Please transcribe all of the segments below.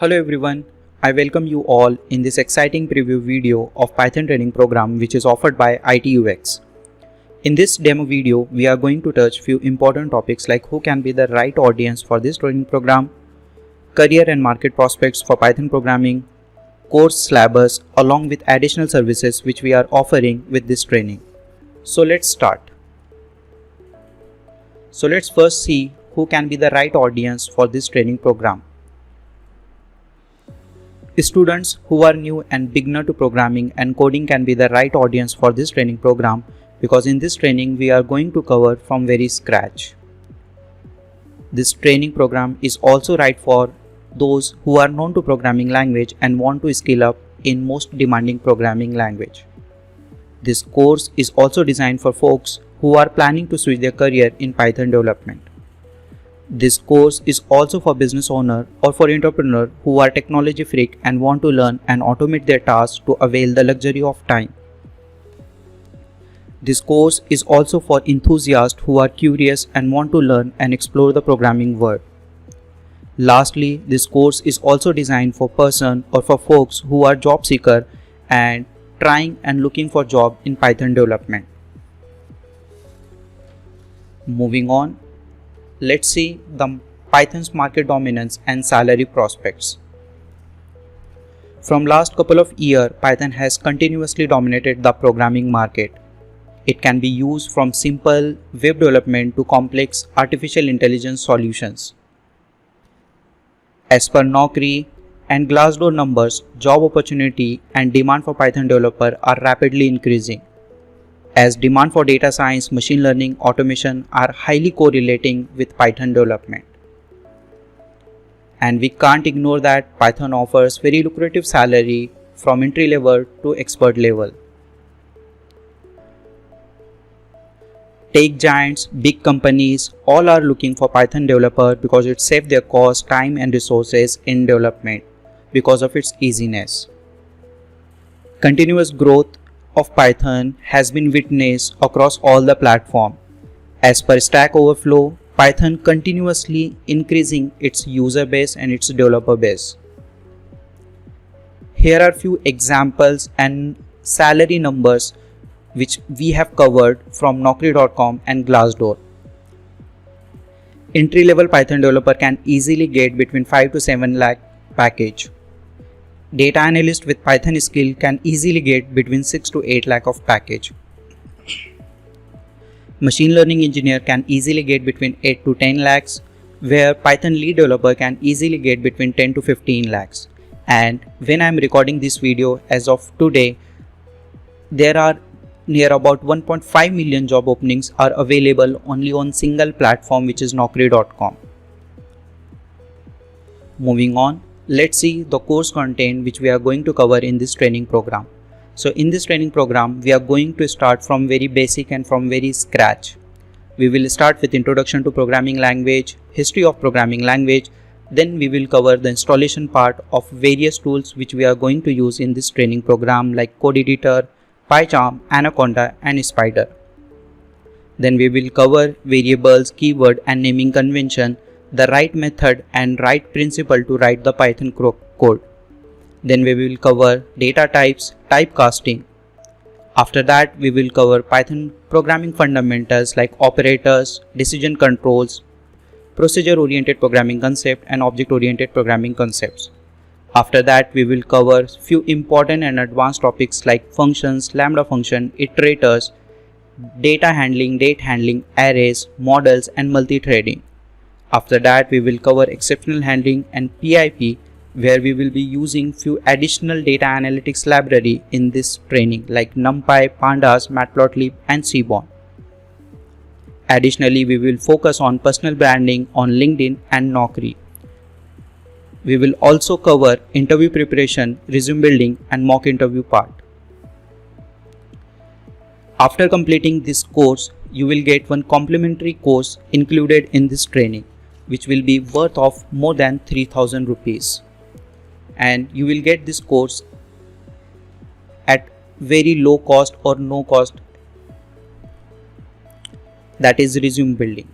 Hello everyone, I welcome you all in this exciting preview video of Python training program which is offered by Itux. In this demo video, we are going to touch few important topics like who can be the right audience for this training program, career and market prospects for Python programming, course syllabus along with additional services which we are offering with this training. So let's start. So let's first see who can be the right audience for this training program. Students who are new and beginner to programming and coding can be the right audience for this training program because in this training we are going to cover from very scratch. This training program is also right for those who are known to programming language and want to skill up in most demanding programming language. This course is also designed for folks who are planning to switch their career in Python development. This course is also for business owner or for entrepreneur who are technology freak and want to learn and automate their tasks to avail the luxury of time. This course is also for enthusiasts who are curious and want to learn and explore the programming world. Lastly, this course is also designed for person or for folks who are job seeker and trying and looking for job in Python development. Moving on. Let's see the Python's market dominance and salary prospects. From last couple of years, Python has continuously dominated the programming market. It can be used from simple web development to complex artificial intelligence solutions. As per Naukri and Glassdoor numbers, job opportunity and demand for Python developer are rapidly increasing, as demand for data science, machine learning, automation are highly correlating with Python development. And we can't ignore that Python offers very lucrative salary from entry level to expert level. Tech giants, big companies, all are looking for Python developer because it saves their cost, time and resources in development because of its easiness. Continuous growth of Python has been witnessed across all the platforms. As per Stack Overflow, Python continuously increasing its user base and its developer base. Here are few examples and salary numbers which we have covered from Naukri.com and Glassdoor. Entry-level Python developer can easily get between 5 to 7 lakh package. Data analyst with Python skill can easily get between 6 to 8 lakh of package. Machine learning engineer can easily get between 8 to 10 lakhs, where Python lead developer can easily get between 10 to 15 lakhs. And when I am recording this video as of today, there are near about 1.5 million job openings are available only on single platform which is Naukri.com. Moving on. Let's see the course content which we are going to cover in this training program. So in this training program, we are going to start from very basic and from very scratch. We will start with introduction to programming language, history of programming language. Then we will cover the installation part of various tools which we are going to use in this training program like Code Editor, PyCharm, Anaconda and Spider. Then we will cover variables, keyword and naming convention, the right method and right principle to write the Python code. Then we will cover data types, typecasting. After that, we will cover Python programming fundamentals like operators, decision controls, procedure-oriented programming concept and object-oriented programming concepts. After that, we will cover few important and advanced topics like functions, lambda function, iterators, data handling, date handling, arrays, models and multi-threading. After that, we will cover exceptional handling and PIP, where we will be using few additional data analytics library in this training like NumPy, Pandas, Matplotlib and Seaborn. Additionally, we will focus on personal branding on LinkedIn and Naukri. We will also cover interview preparation, resume building and mock interview part. After completing this course, you will get one complimentary course included in this training, which will be worth of more than 3000 rupees. And you will get this course at very low cost or no cost, that is resume building.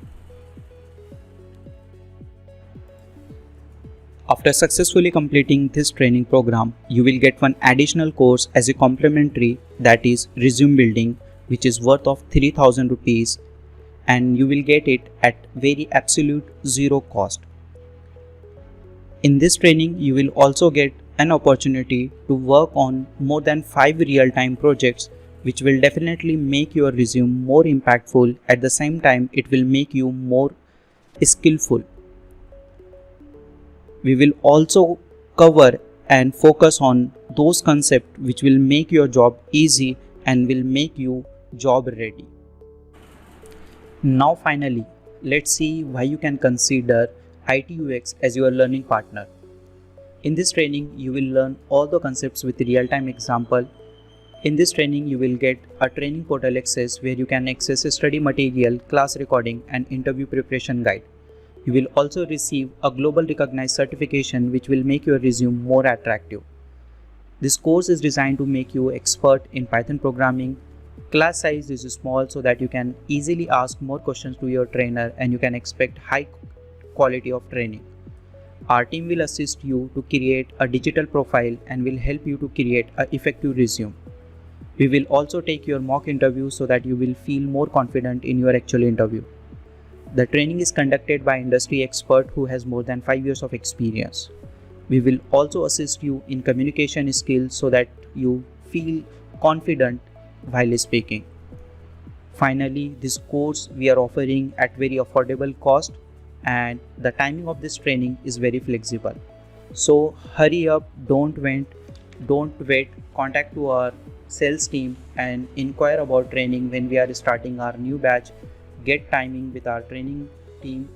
After successfully completing this training program, you will get one additional course as a complimentary, that is resume building, which is worth of 3000 rupees, and you will get it at very absolute zero cost. In this training, you will also get an opportunity to work on more than 5 real-time projects, which will definitely make your resume more impactful. At the same time, it will make you more skillful. We will also cover and focus on those concepts which will make your job easy and will make you job ready. Now finally, let's see why you can consider ITUX as your learning partner. In this training, you will learn all the concepts with real-time example. In this training, you will get a training portal access where you can access study material, class recording and interview preparation guide. You will also receive a global recognized certification which will make your resume more attractive. This course is designed to make you expert in Python programming. Class size is small so that you can easily ask more questions to your trainer and you can expect high quality of training. Our team will assist you to create a digital profile and will help you to create an effective resume. We will also take your mock interview so that you will feel more confident in your actual interview. The training is conducted by industry expert who has more than 5 years of experience. We will also assist you in communication skills so that you feel confident while speaking. Finally, this course we are offering at very affordable cost, and the timing of this training is very flexible. So hurry up, don't wait, contact to our sales team and inquire about training when we are starting our new batch. Get timing with our training team.